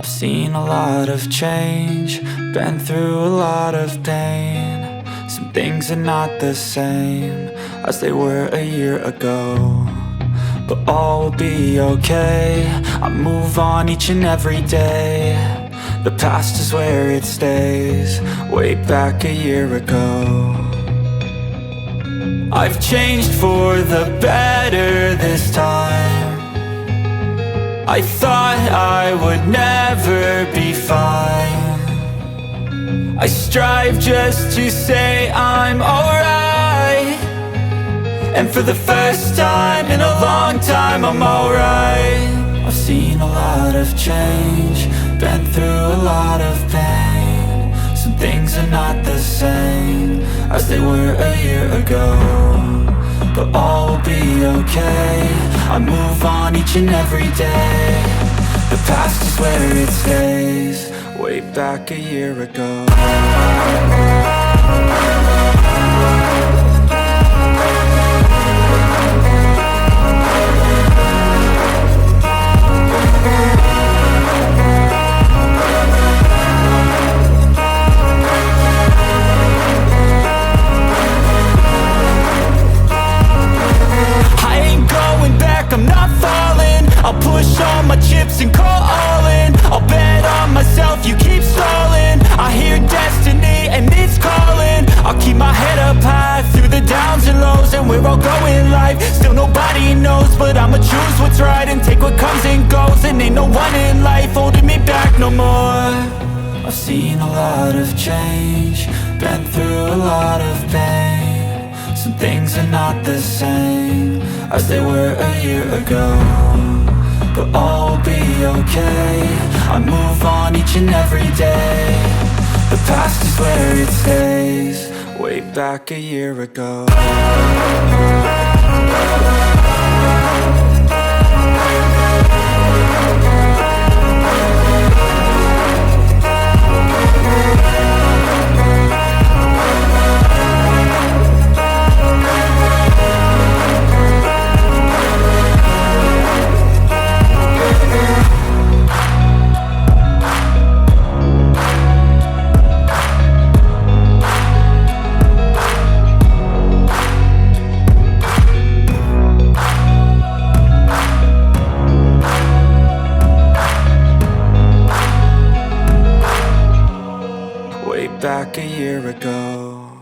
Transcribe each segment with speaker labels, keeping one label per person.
Speaker 1: I've seen a lot of change, been through a lot of pain. Some things are not the same as they were a year ago, but all will be okay. I move on each and every day. The past is where it stays, way back a year ago. I've changed for the better this time. I thought I would never be fine. I strive just to say I'm alright, and for the first time in a long time I'm alright. I've seen a lot of change, been through a lot of pain. Some things are not the same as they were a year ago, but all will be okay. I move on each and every day. The past is where it stays, way back a year ago. I'm not falling. I'll push all my chips and call all in. I'll bet on myself, you keep stalling. I hear destiny and it's calling. I'll keep my head up high through the downs and lows, and we're all going life. Still nobody knows, but I'ma choose what's right and take what comes and goes. And ain't no one in life holding me back no more. I've seen a lot of change, been through a lot of pain. Some things are not the same as they were a year ago, but all will be okay. I move on each and every day. The past is where it stays, way back a year ago. Back a year ago.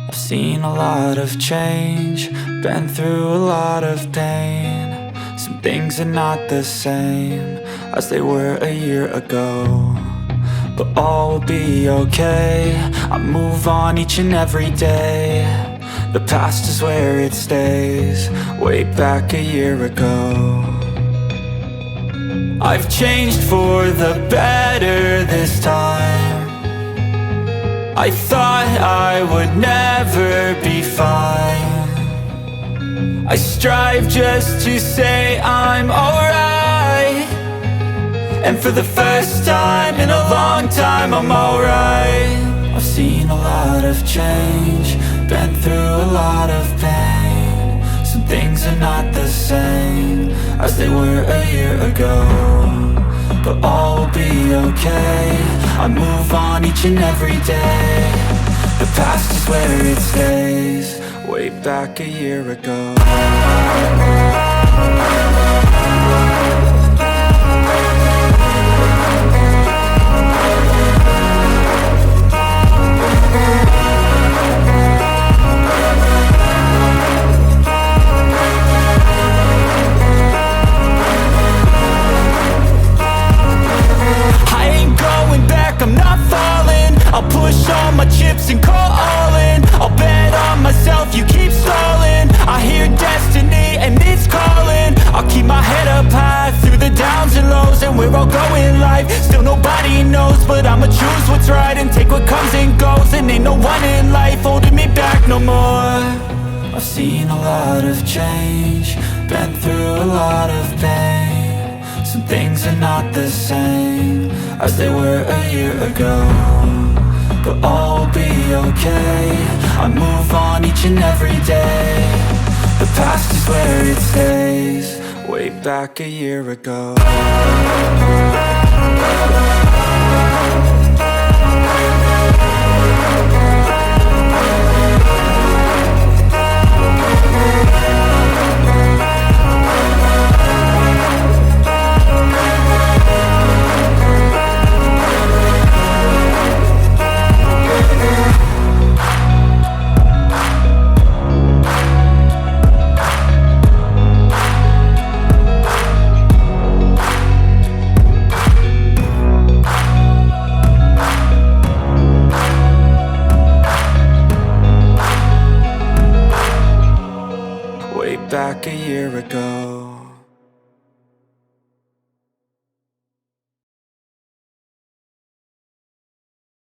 Speaker 1: I've seen a lot of change, been through a lot of pain. Some things are not the same as they were a year ago, but all will be okay. I move on each and every day. The past is where it stays, way back a year ago. I've changed for the better this time. I thought I would never be fine. I strive just to say I'm alright, and for the first time in a long time I'm alright. I've seen a lot of change, been through a lot of pain. Some things are not the same as they were a year ago, but all will be okay. I move on each and every day. The past is where it stays, way back a year ago. I'm not falling. I'll push all my chips and call all in. I'll bet on myself, you keep stalling. I hear destiny and it's calling. I'll keep my head up high through the downs and lows, and we're all going life. Still nobody knows, but I'ma choose what's right and take what comes and goes. And ain't no one in life holding me back no more. I've seen a lot of change, been through a lot of pain. Some things are not the same as they were a year ago, but all will be okay. I move on each and every day. The past is where it stays, way back a year ago. Back a year ago.